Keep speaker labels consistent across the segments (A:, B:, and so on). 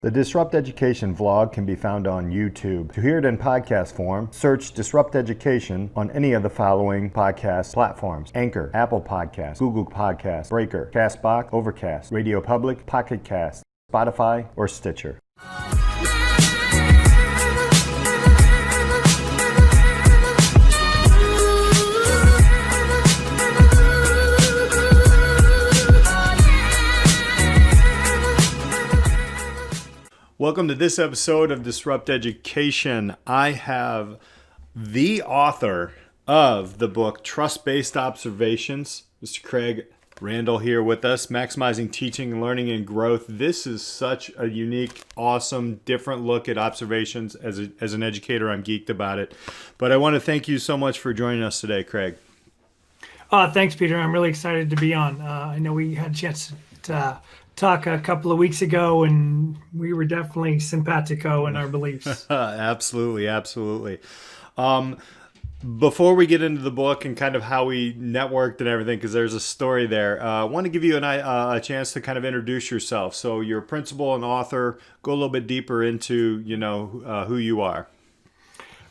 A: The Disrupt Education vlog can be found on YouTube. To hear it in podcast form, search Disrupt Education on any of the following podcast platforms: Anchor, Apple Podcasts, Google Podcasts, Breaker, Castbox, Overcast, Radio Public, Pocket Cast, Spotify, or Stitcher. Welcome to this episode of Disrupt Education. I have the author of the book Trust-Based Observations, Mr. Craig Randall, here with us, Maximizing Teaching, Learning, and Growth. This is such a unique, awesome, different look at observations. As an educator, I'm geeked about it. But I want to thank you so much for joining us today, Craig.
B: Thanks, Peter. I'm really excited to be on. I know we had a chance to talk a couple of weeks ago, and we were definitely simpatico in our beliefs.
A: Absolutely. Before we get into the book and kind of how we networked and everything, because there's a story there, I want to give you a chance to kind of introduce yourself. So you're a principal and author. Go a little bit deeper into, who you are.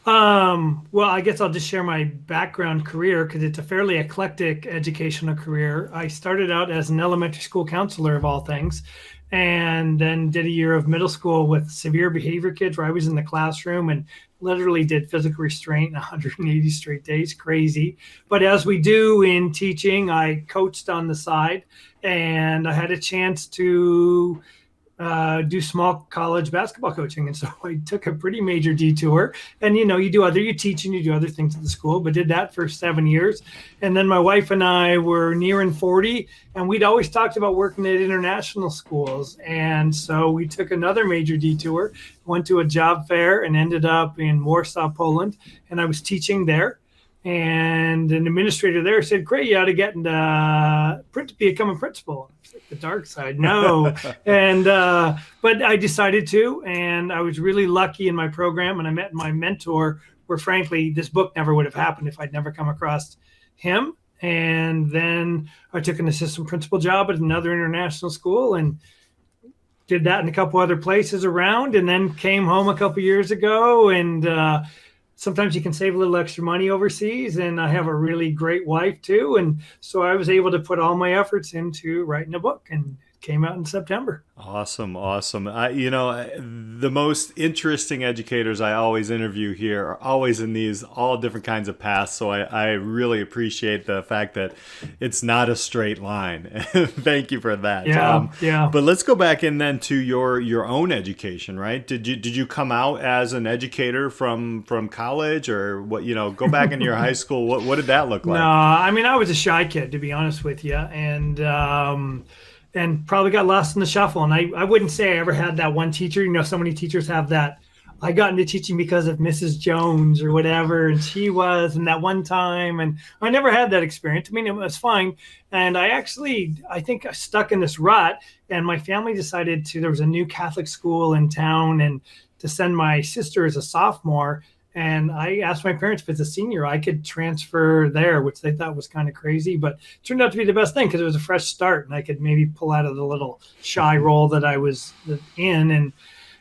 B: Well, I guess I'll just share my background career because it's a fairly eclectic educational career. I started out as an elementary school counselor of all things, and then did a year of middle school with severe behavior kids where I was in the classroom and literally did physical restraint 180 straight days. Crazy. But as we do in teaching, I coached on the side, and I had a chance to do small college basketball coaching. And so I took a pretty major detour, and, you teach and you do other things at the school, but did that for 7 years. And then my wife and I were nearing 40, and we'd always talked about working at international schools. And so we took another major detour, went to a job fair and ended up in Warsaw, Poland. And I was teaching there. And an administrator there said, "Great, you ought to get into become a principal." I was like, the dark side, no. And but I decided to, and I was really lucky in my program, and I met my mentor, where frankly this book never would have happened if I'd never come across him. And then I took an assistant principal job at another international school and did that in a couple other places around, and then came home a couple years ago. And sometimes you can save a little extra money overseas, and I have a really great wife too. And so I was able to put all my efforts into writing a book, and it came out in September.
A: Awesome. The most interesting educators I always interview here are always in these all different kinds of paths. So I really appreciate the fact that it's not a straight line. Thank you for that.
B: Yeah.
A: But let's go back in then to your own education, right? Did you come out as an educator from college, or what? Go back into your high school. What did that look like?
B: No, I mean, I was a shy kid, to be honest with you, and probably got lost in the shuffle. And I wouldn't say I ever had that one teacher. So many teachers have that. I got into teaching because of Mrs. Jones or whatever, and she was, and that one time, and I never had that experience. I mean, it was fine. And I think I stuck in this rut, and my family decided there was a new Catholic school in town, and to send my sister as a sophomore. And I asked my parents if it's a senior, I could transfer there, which they thought was kind of crazy, but it turned out to be the best thing because it was a fresh start, and I could maybe pull out of the little shy role that I was in.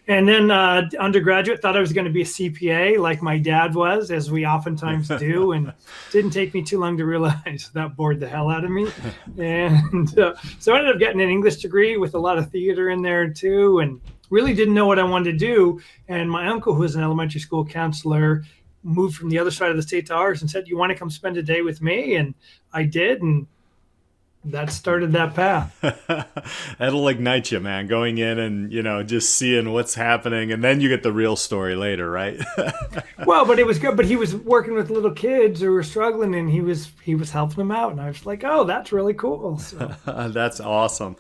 B: And then undergraduate, thought I was going to be a CPA like my dad was, as we oftentimes do, and didn't take me too long to realize that bored the hell out of me. And so I ended up getting an English degree with a lot of theater in there too, and really didn't know what I wanted to do. And my uncle, who was an elementary school counselor, moved from the other side of the state to ours and said, "You want to come spend a day with me?" And I did, and that started that path.
A: That'll ignite you, man, going in and, just seeing what's happening. And then you get the real story later, right?
B: Well, but it was good. But he was working with little kids who were struggling, and he was helping them out. And I was like, oh, that's really cool. So.
A: That's awesome.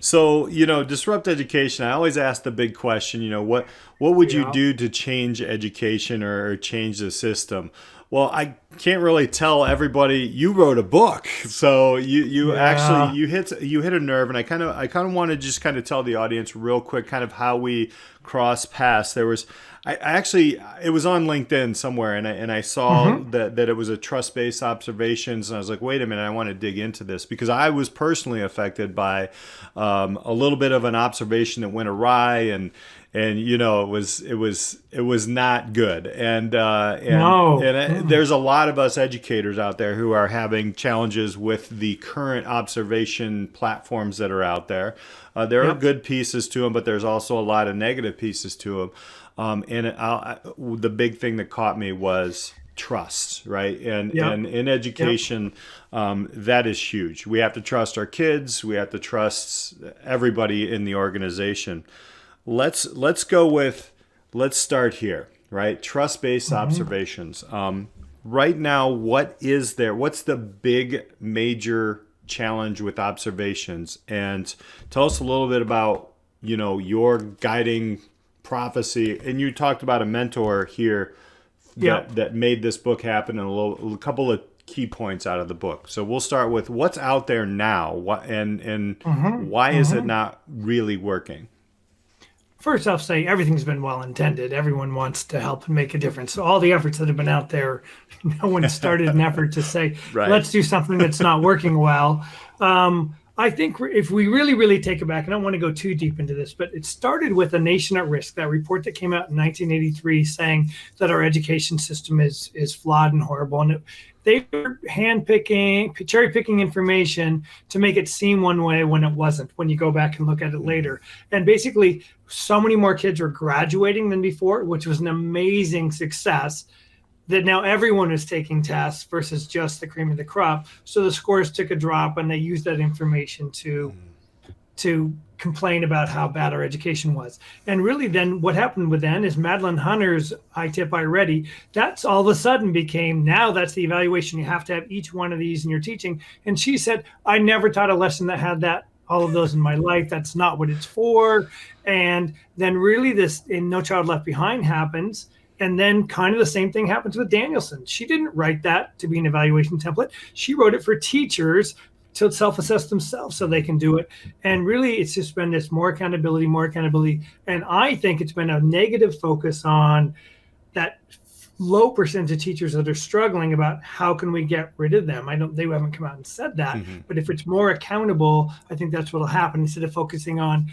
A: So, Disrupt Education, I always ask the big question, what would you do to change education or change the system? Well, I can't really tell everybody you wrote a book, so you actually
B: Yeah.
A: you hit a nerve, and I kind of want to just kind of tell the audience real quick kind of how we cross paths. There was I actually it was on LinkedIn somewhere, and I saw
B: Hmm.
A: that it was a trust based observations, and I was like, wait a minute, I want to dig into this because I was personally affected by a little bit of an observation that went awry, and it was not good,
B: No.
A: there's a lot of us educators out there who are having challenges with the current observation platforms that are out there. There are
B: Yep.
A: good pieces to them, but there's also a lot of negative pieces to them. The big thing that caught me was trust, right?
B: Yep.
A: And in
B: Yep.
A: education, that is huge. We have to trust our kids. We have to trust everybody in the organization. Let's go with let's start here, right? Trust based
B: Hmm.
A: observations. Right now, what is there? What's the big major challenge with observations? And tell us a little bit about your guiding prophecy. And you talked about a mentor here
B: Yep.
A: that made this book happen, and a couple of key points out of the book. So we'll start with what's out there now, and
B: Hmm.
A: why is it
B: Hmm.
A: not really working?
B: First, I'll say everything's been well intended. Everyone wants to help and make a difference. So all the efforts that have been out there, no one started an effort to say,
A: Right.
B: let's do something that's not working well. I think if we really, really take it back, I don't want to go too deep into this, but it started with A Nation at Risk, that report that came out in 1983 saying that our education system is flawed and horrible. And they were handpicking, cherry picking information to make it seem one way when it wasn't, when you go back and look at it later. And basically, so many more kids were graduating than before, which was an amazing success, that now everyone is taking tests versus just the cream of the crop. So the scores took a drop, and they used that information to complain about how bad our education was. And really, then what happened with then is Madeline Hunter's I Tip I Ready. That's all of a sudden became, now that's the evaluation. You have to have each one of these in your teaching. And she said, I never taught a lesson that had that, all of those in my life. That's not what it's for. And then really this in No Child Left Behind happens. And then kind of the same thing happens with Danielson. She didn't write that to be an evaluation template. She wrote it for teachers to self-assess themselves so they can do it. And really, it's just been this more accountability, more accountability. And I think it's been a negative focus on that low percentage of teachers that are struggling about how can we get rid of them. They haven't come out and said that,
A: Hmm.
B: but if it's more accountable, I think that's what will happen, instead of focusing on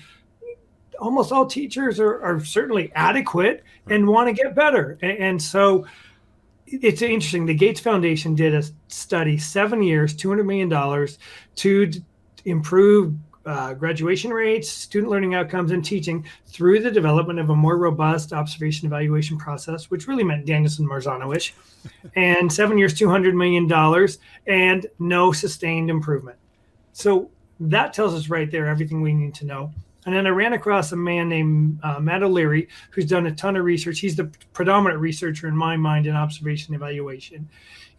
B: almost all teachers are certainly adequate
A: Right.
B: and want to get better. And so it's interesting. The Gates Foundation did a study, 7 years, $200 million to improve graduation rates, student learning outcomes, and teaching through the development of a more robust observation evaluation process, which really meant Danielson Marzano-ish. And 7 years, $200 million, and no sustained improvement. So that tells us right there everything we need to know. And then I ran across a man named Matt O'Leary, who's done a ton of research. He's the predominant researcher in my mind in observation evaluation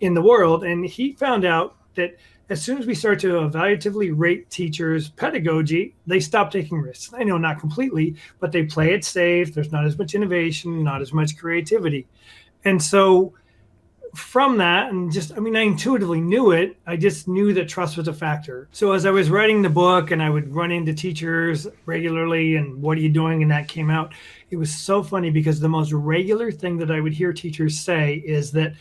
B: in the world. And he found out that as soon as we start to evaluatively rate teachers' pedagogy, they stop taking risks. I know not completely, but they play it safe. There's not as much innovation, not as much creativity. And so from that, and just, I mean, I intuitively knew it. I just knew that trust was a factor. So as I was writing the book and I would run into teachers regularly and what are you doing? And that came out. It was so funny because the most regular thing that I would hear teachers say is that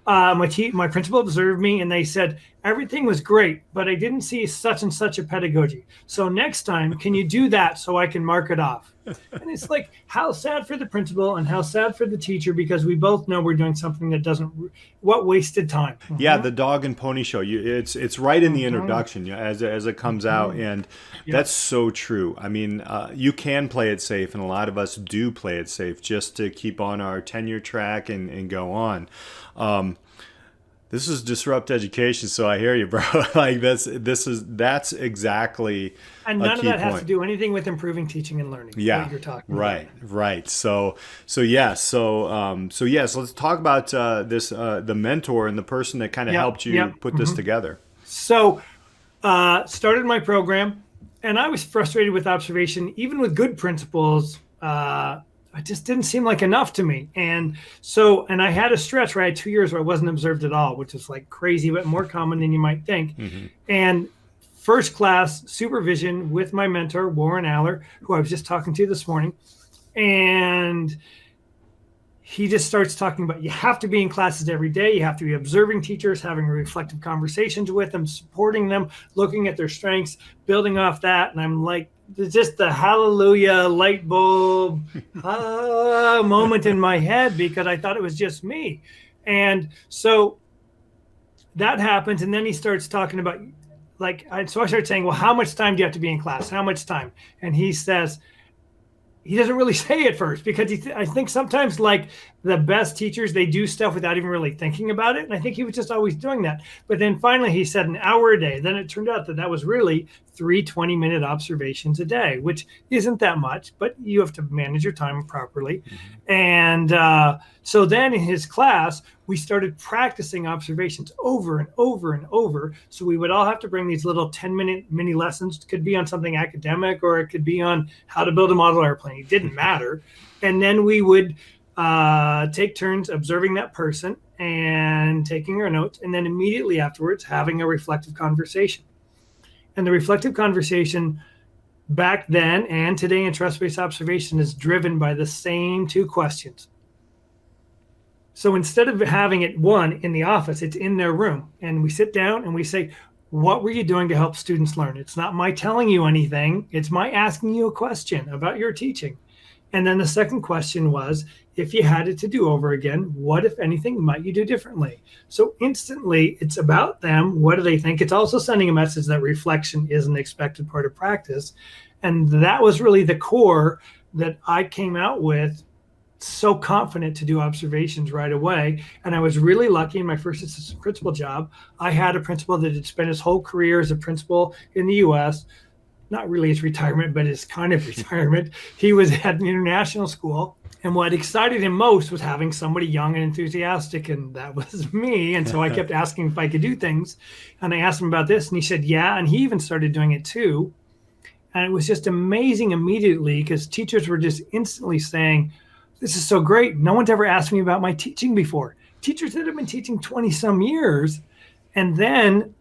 B: my principal observed me and they said, everything was great, but I didn't see such and such a pedagogy. So next time, can you do that so I can mark it off? And it's like, how sad for the principal and how sad for the teacher, because we both know we're doing something that doesn't, what wasted time.
A: Yeah,
B: Mm-hmm.
A: the dog and pony show. It's right in the
B: Mm-hmm.
A: introduction, as it comes out,
B: Mm-hmm.
A: and that's
B: Yep.
A: so true. I mean, you can play it safe, and a lot of us do play it safe just to keep on our tenure track and go on. Um, this is disrupt education, so I hear you, bro. Like that's exactly
B: And
A: a
B: none of
A: key
B: that has to
A: point.
B: do anything with improving teaching and learning, what
A: Yeah,
B: you're talking about.
A: right, right. So let's talk about this the mentor and the person that kind of
B: Yep.
A: helped you
B: Yep.
A: put this
B: Mm-hmm.
A: together.
B: So started my program, and I was frustrated with observation, even with good principals. it just didn't seem like enough to me. And so, and I had a stretch where I had 2 years where I wasn't observed at all, which is like crazy, but more common than you might think.
A: Mm-hmm.
B: And first class supervision with my mentor, Warren Aller, who I was just talking to this morning. And he just starts talking about you have to be in classes every day. You have to be observing teachers, having reflective conversations with them, supporting them, looking at their strengths, building off that. And I'm like, just the hallelujah light bulb moment in my head, because I thought it was just me. And so that happens. And then he starts talking about so I started saying, well, how much time do you have to be in class? How much time? And he says, he doesn't really say at first, because I think sometimes like the best teachers, they do stuff without even really thinking about it. And I think he was just always doing that. But then finally he said an hour a day. Then it turned out that was really 3 20-minute observations a day, which isn't that much, but you have to manage your time properly. Mm-hmm. And so then in his class, we started practicing observations over and over and over. So we would all have to bring these little 10-minute mini lessons. It could be on something academic, or it could be on how to build a model airplane. It didn't matter. And then we would take turns observing that person and taking our notes. And then immediately afterwards, having a reflective conversation. And the reflective conversation back then and today in trust-based observation is driven by the same 2 questions. So instead of having it in the office, it's in their room. And we sit down and we say, what were you doing to help students learn? It's not my telling you anything. It's my asking you a question about your teaching. And then the second question was, if you had it to do over again, what, if anything, might you do differently? So instantly, it's about them. What do they think? It's also sending a message that reflection is an expected part of practice. And that was really the core that I came out with, so confident to do observations right away. And I was really lucky in my first assistant principal job. I had a principal that had spent his whole career as a principal in the U.S., not really his retirement, but his kind of retirement. He was at an international school. And what excited him most was having somebody young and enthusiastic, and that was me. And so I kept asking if I could do things. And I asked him about this, and he said, yeah. And he even started doing it too. And it was just amazing immediately, because teachers were just instantly saying, this is so great. No one's ever asked me about my teaching before. Teachers that have been teaching 20 some years. And then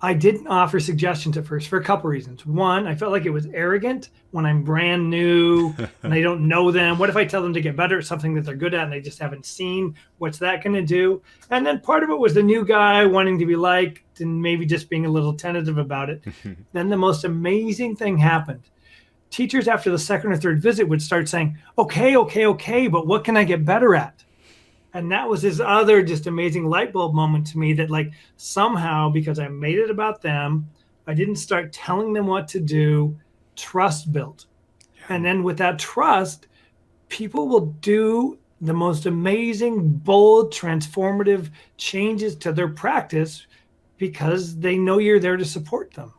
B: I didn't offer suggestions at first for a couple reasons. One, I felt like it was arrogant when I'm brand new and I don't know them. What if I tell them to get better at something that they're good at and they just haven't seen? What's that going to do? And then part of it was the new guy wanting to be liked and maybe just being a little tentative about it. Then the most amazing thing happened. Teachers after the second or third visit would start saying, okay, but what can I get better at? And that was this other just amazing light bulb moment to me, that like somehow, because I made it about them, I didn't start telling them what to do, trust built. Yeah. And then with that trust, people will do the most amazing, bold, transformative changes to their practice because they know you're there to support them.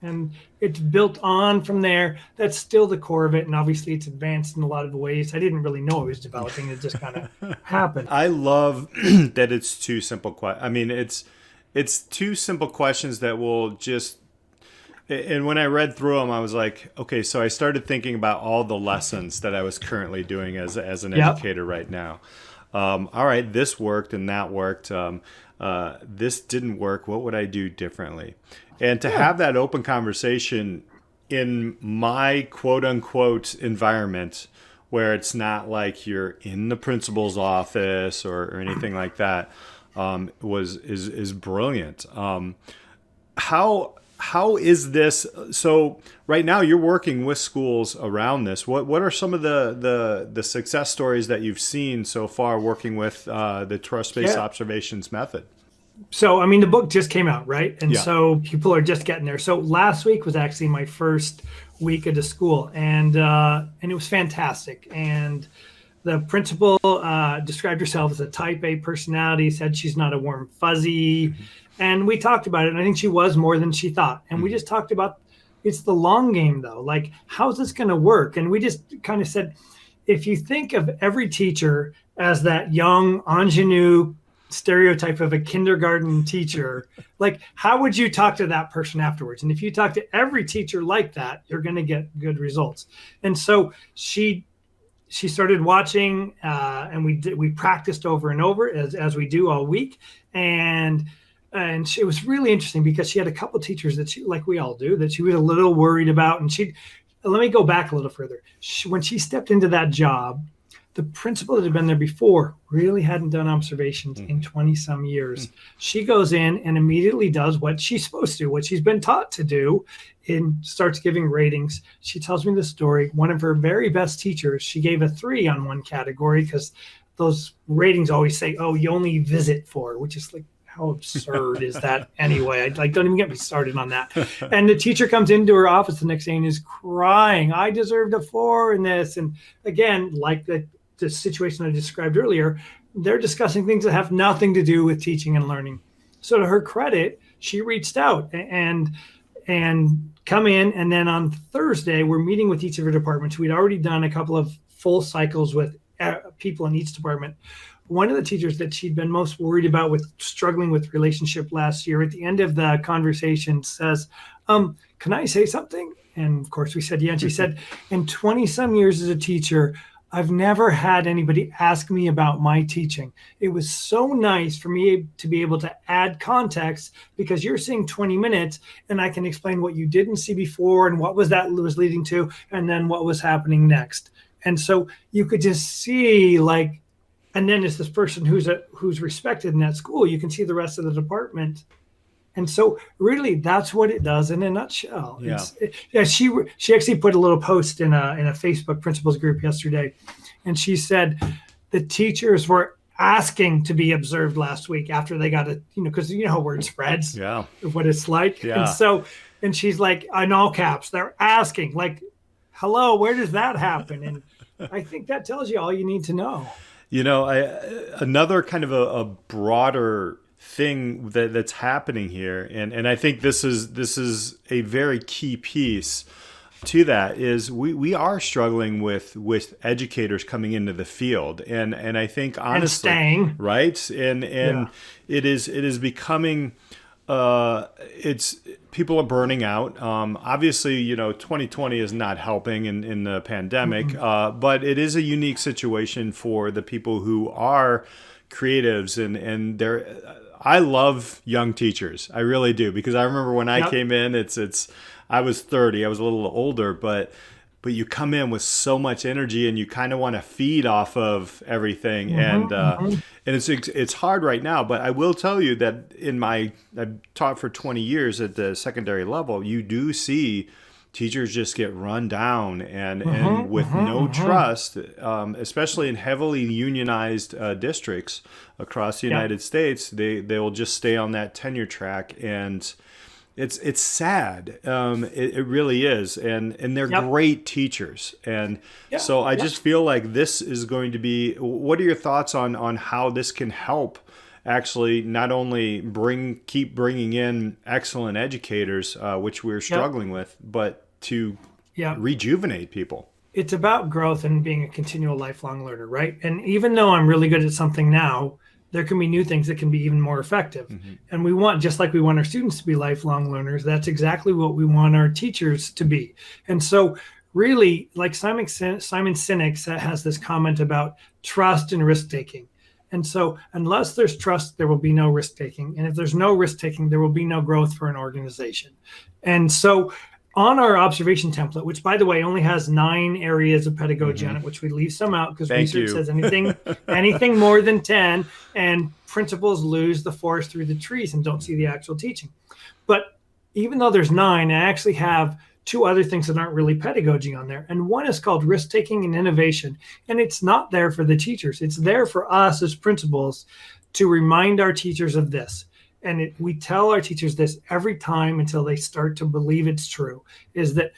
B: And it's built on from there. That's still the core of it. And obviously it's advanced in a lot of ways. I didn't really know it was developing. It just kind of happened.
A: I love that it's 2 simple I mean, it's 2 simple questions that will just, and when I read through them, I was like, okay, so I started thinking about all the lessons that I was currently doing as an educator right now. All right, this worked and that worked. This didn't work. What would I do differently? And to have that open conversation in my quote unquote environment, where it's not like you're in the principal's office or anything like that, is brilliant. How is this? So right now you're working with schools around this. What are some of the success stories that you've seen so far working with the trust-based observations method?
B: So, I mean, the book just came out, right? And so people are just getting there. So last week was actually my first week at the school, and it was fantastic. And the principal described herself as a type A personality, said she's not a warm fuzzy. Mm-hmm. And we talked about it, and I think she was more than she thought. And we just talked about, it's the long game, though. Like, how's this going to work? And we just kind of said, if you think of every teacher as that young ingenue stereotype of a kindergarten teacher, like, how would you talk to that person afterwards? And if you talk to every teacher like that, you're going to get good results. And so she she started watching, and we practiced over and over as we do all week, and it was really interesting because she had a couple teachers that she, like we all do, that she was a little worried about. And let me go back a little further. When she stepped into that job, the principal that had been there before really hadn't done observations in 20 some years. She goes in and immediately does what she's supposed to, what she's been taught to do, and starts giving ratings. She tells me the story. One of her very best teachers, she gave a 3 on one category because those ratings always say, oh, you only visit 4, which is like, how absurd is that anyway? Don't even get me started on that. And the teacher comes into her office the next day and is crying, I deserved a 4 in this. And again, like the situation I described earlier, they're discussing things that have nothing to do with teaching and learning. So to her credit, she reached out and come in. And then on Thursday, we're meeting with each of her departments. We'd already done a couple of full cycles with people in each department. One of the teachers that she'd been most worried about with struggling with relationship last year, at the end of the conversation says, can I say something? And of course we said, yeah. And she said, in 20 some years as a teacher, I've never had anybody ask me about my teaching. It was so nice for me to be able to add context because you're seeing 20 minutes and I can explain what you didn't see before and what was leading to, and then what was happening next. And so you could just see and then it's this person who's respected in that school. You can see the rest of the department. And so really that's what it does in a nutshell.
A: Yeah.
B: She actually put a little post in a Facebook principals group yesterday. And she said the teachers were asking to be observed last week after they got because you know how word spreads, what it's like.
A: Yeah.
B: And she's like, in all caps, they're asking like, hello, where does that happen? And I think that tells you all you need to know.
A: Another kind of a broader thing that's happening here, and I think this is a very key piece to that, is we are struggling with educators coming into the field, and I think honestly,
B: and staying,
A: right, and it is becoming it's people are burning out. Obviously, 2020 is not helping in the pandemic, but it is a unique situation for the people who are creatives and they're. I love young teachers. I really do, because I remember when I came in, I was 30. I was a little older, but you come in with so much energy and you kind of want to feed off of everything. And it's hard right now, but I will tell you that I've taught for 20 years at the secondary level. You do see teachers just get run down and with no trust, especially in heavily unionized districts across the United States, they will just stay on that tenure track, and it's sad. It really is, and they're great teachers, and so I just feel like this is going to be. What are your thoughts on how this can help? Actually, not only keep bringing in excellent educators, which we're struggling with, but to rejuvenate people.
B: It's about growth and being a continual lifelong learner, right? And even though I'm really good at something now, there can be new things that can be even more effective. And we want, just like we want our students to be lifelong learners, that's exactly what we want our teachers to be. And so really, like Simon Sinek has this comment about trust and risk-taking. And so unless there's trust, there will be no risk-taking. And if there's no risk-taking, there will be no growth for an organization. And so on our observation template, which, by the way, only has 9 areas of pedagogy on it, which we leave some out because research says anything more than 10, and principals lose the forest through the trees and don't see the actual teaching. But even though there's 9, I actually have 2 other things that aren't really pedagogy on there. And one is called risk-taking and innovation. And it's not there for the teachers. It's there for us as principals to remind our teachers of this. And we tell our teachers this every time until they start to believe it's true, is that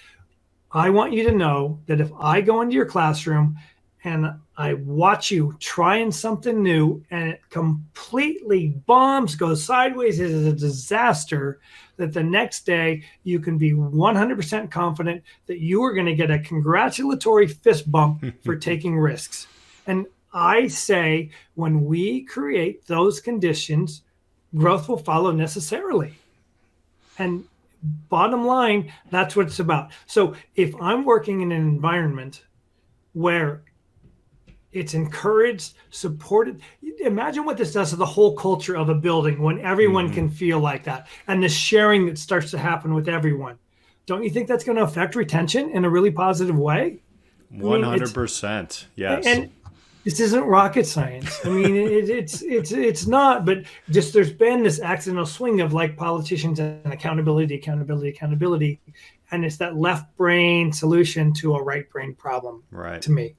B: I want you to know that if I go into your classroom and I watch you trying something new and it completely bombs, goes sideways, is a disaster, that the next day you can be 100% confident that you are going to get a congratulatory fist bump for taking risks. And I say when we create those conditions, growth will follow necessarily. And bottom line, that's what it's about. So if I'm working in an environment where It's encouraged, supported. Imagine what this does to the whole culture of a building when everyone can feel like that, and the sharing that starts to happen with everyone. Don't you think that's going to affect retention in a really positive way? I mean, it's
A: 100%. Yes.
B: and this isn't rocket science. I mean, it's not, but just there's been this accidental swing of like politicians and accountability, and it's that left brain solution to a right brain problem.
A: Right.
B: To me,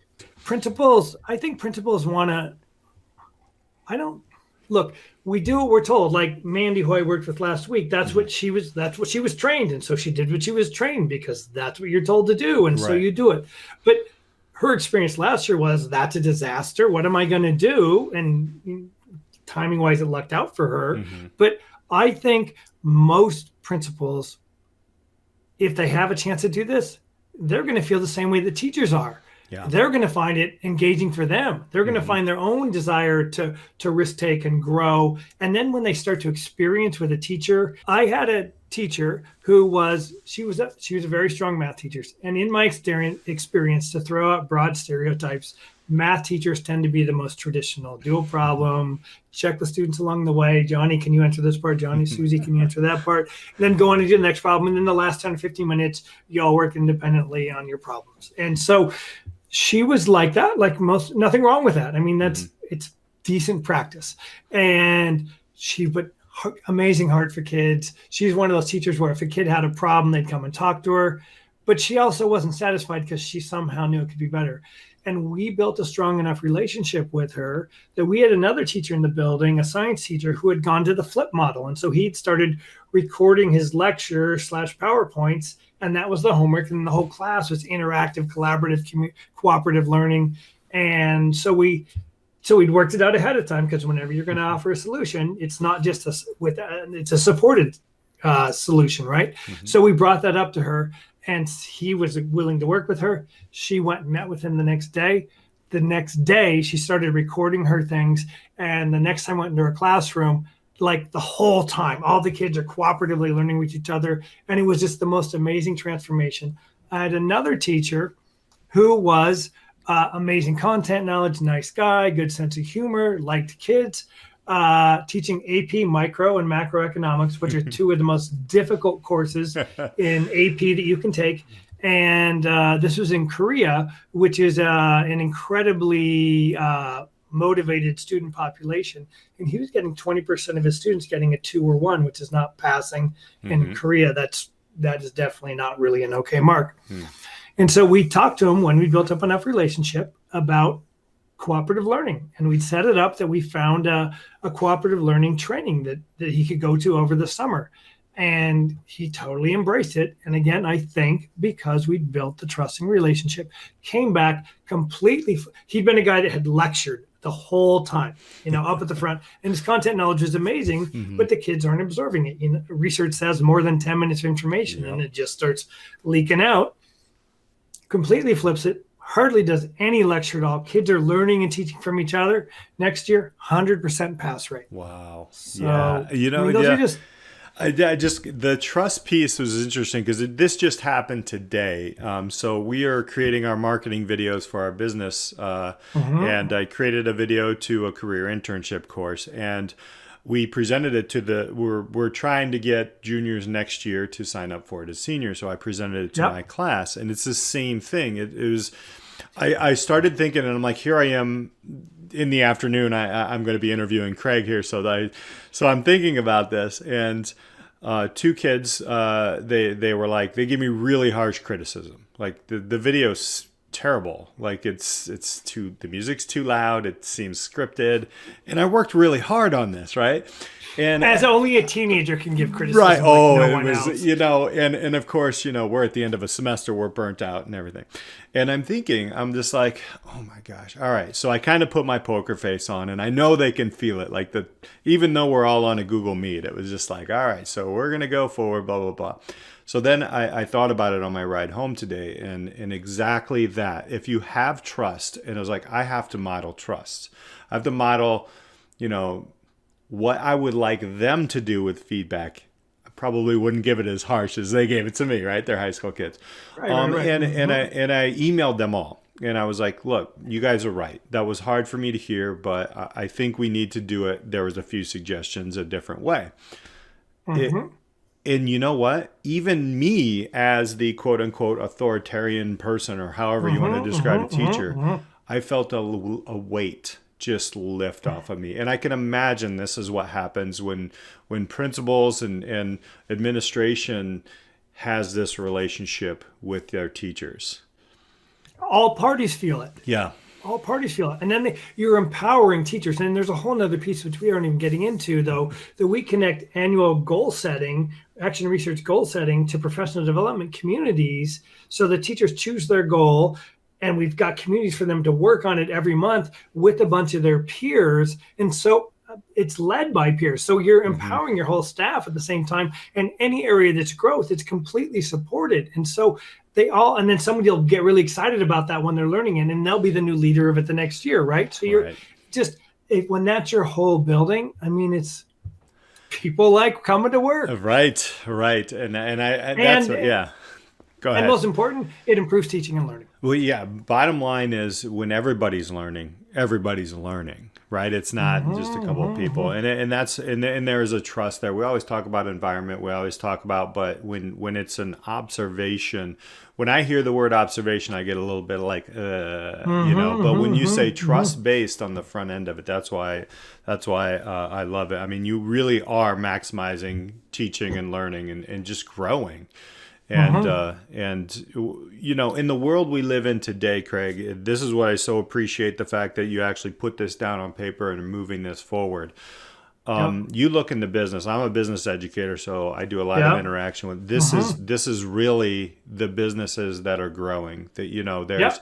B: I think principals want to. I don't look. We do what we're told. Like Mandy, who I worked with last week, that's what she was. That's what she was trained, and so she did what she was trained because that's what you're told to do, and so
A: Right.
B: you do it. But her experience last year was that's a disaster. What am I going to do? And timing wise, it lucked out for her. But I think most principals, if they have a chance to do this, they're going to feel the same way the teachers are.
A: Yeah.
B: They're going to find it engaging for them. They're going to find their own desire to risk take and grow. And then when they start to experience with a teacher, I had a teacher who was a very strong math teacher. And in my experience, to throw out broad stereotypes, math teachers tend to be the most traditional. Do a problem, check the students along the way. Johnny, can you answer this part? Johnny, Susie, can you answer that part? And then go on and do the next problem. And then the last 10 or 15 minutes, you all work independently on your problems. And so she was like that, like nothing wrong with that. I mean, it's decent practice. And but amazing heart for kids. She's one of those teachers where if a kid had a problem, they'd come and talk to her. But she also wasn't satisfied because she somehow knew it could be better. And we built a strong enough relationship with her that we had another teacher in the building, a science teacher, who had gone to the flip model. And so he'd started recording his lecture / PowerPoints, and that was the homework. And the whole class was interactive, collaborative, cooperative learning. And so we'd worked it out ahead of time, because whenever you're going to offer a solution, it's not just it's a supported solution, right? So we brought that up to her, and he was willing to work with her. She went and met with him the next day. The next day, she started recording her things. And the next time I went into her classroom, like the whole time, all the kids are cooperatively learning with each other. And it was just the most amazing transformation. I had another teacher who was amazing content knowledge, nice guy, good sense of humor, liked kids, teaching AP micro and macroeconomics, which are two of the most difficult courses in AP that you can take. And this was in Korea, which is an incredibly motivated student population. And he was getting 20% of his students getting a 2 or 1, which is not passing. In Korea, that is definitely not really an okay mark. And so we talked to him when we built up enough relationship about cooperative learning. And we'd set it up that we found a cooperative learning training that he could go to over the summer. And he totally embraced it. And again, I think because we'd built the trusting relationship, came back completely. He'd been a guy that had lectured the whole time, up at the front. And his content knowledge was amazing, but the kids aren't absorbing it. Research says more than 10 minutes of information, and it just starts leaking out. Completely flips it. Hardly does any lecture at all. Kids are learning and teaching from each other. Next year, 100% pass rate.
A: Wow.
B: So,
A: yeah.
B: those are just...
A: I just the trust piece was interesting because this just happened today. So we are creating our marketing videos for our business, and I created a video to a career internship course, and we presented it to we're trying to get juniors next year to sign up for it as seniors. So I presented it to my class, and it's the same thing. It was, I started thinking, and I'm like, here I am in the afternoon. I'm going to be interviewing Craig here. So I'm thinking about this, and two kids, they were like, they gave me really harsh criticism. Like the video's terrible. Like the music's too loud. It seems scripted. And I worked really hard on this, right? And
B: as only a teenager can give criticism.
A: Right.
B: Like
A: it was, and of course, we're at the end of a semester, we're burnt out and everything. And I'm just like, oh my gosh. All right. So I kind of put my poker face on, and I know they can feel it. Like even though we're all on a Google Meet, it was just like, all right, so we're going to go forward, blah, blah, blah. So then I thought about it on my ride home today, and exactly that. If you have trust, and I was like, I have to model trust. I have to model, what I would like them to do with feedback. I probably wouldn't give it as harsh as they gave it to me, right? They're high school kids.
B: Right.
A: And I emailed them all. and I was like, look, you guys are right. That was hard for me to hear, but I think we need to do it. There was a few suggestions a different way.
B: Mm-hmm.
A: And you know what? Even me, as the quote unquote authoritarian person, or however you want to
B: Mm-hmm.
A: describe a
B: Mm-hmm.
A: teacher,
B: Mm-hmm.
A: I felt a weight just lift off of me. And I can imagine this is what happens when principals and administration has this relationship with their teachers.
B: All parties feel it.
A: Yeah.
B: All parties feel it. And then you're empowering teachers. And there's a whole other piece which we aren't even getting into, though, that we connect annual goal setting, action research goal setting, to professional development communities. So the teachers choose their goal, and we've got communities for them to work on it every month with a bunch of their peers. And so it's led by peers. So you're empowering your whole staff at the same time. And any area that's growth, it's completely supported. And so and then somebody will get really excited about that when they're learning it, and they'll be the new leader of it the next year, right? So you're just, when that's your whole building, I mean, it's people like coming to work.
A: Right. And that's, yeah. Go ahead.
B: And most important, it improves teaching and learning.
A: Well, yeah. Bottom line is, when everybody's learning, right? It's not just a couple of people, and there is a trust there. We always talk about environment. We always talk about, but when it's an observation, when I hear the word observation, I get a little bit like, But when you say trust based on the front end of it, that's why I love it. I mean, you really are maximizing teaching and learning and just growing. And you know, in the world we live in today, Craig, this is what I so appreciate, the fact that you actually put this down on paper and are moving this forward. You look into business. I'm a business educator, so I do a lot of interaction with this. This is really the businesses that are growing. That, you know, there's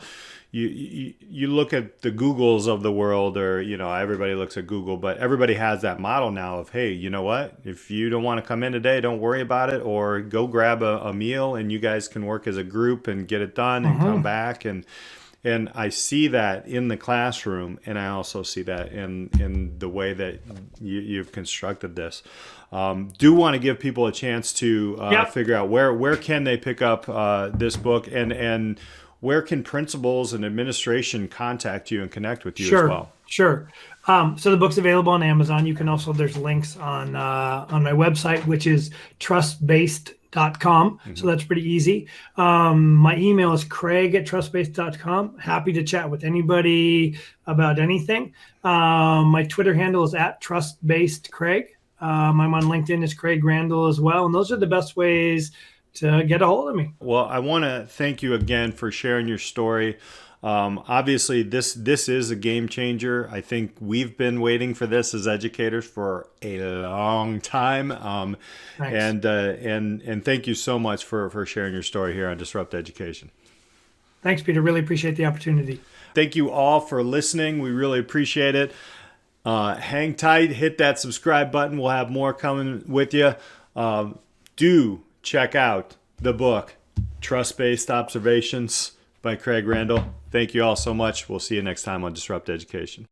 A: you look at the Googles of the world, or, you know, everybody looks at Google, but everybody has that model now of, hey, you know what? If you don't want to come in today, don't worry about it, or go grab a meal and you guys can work as a group and get it done and come back. And I see that in the classroom, and I also see that in the way that you've constructed this. Do want to give people a chance to figure out where can they pick up this book, and where can principals and administration contact you and connect with you as well?
B: Sure. So the book's available on Amazon. You can also, there's links on my website, which is trustbased.com. So that's pretty easy. My email is craig@trustbased.com. Happy to chat with anybody about anything. My Twitter handle is @trustbasedcraig. I'm on LinkedIn as Craig Randall as well. And those are the best ways to get a hold of me.
A: Well, I want to thank you again for sharing your story. Obviously, this is a game changer. I think we've been waiting for this as educators for a long time. And thank you so much for sharing your story here on Disrupt Education.
B: Thanks, Peter. Really appreciate the opportunity.
A: Thank you all for listening. We really appreciate it. Hang tight. Hit that subscribe button. We'll have more coming with you. Do check out the book, Trust-Based Observations by Craig Randall. Thank you all so much. We'll see you next time on Disrupt Education.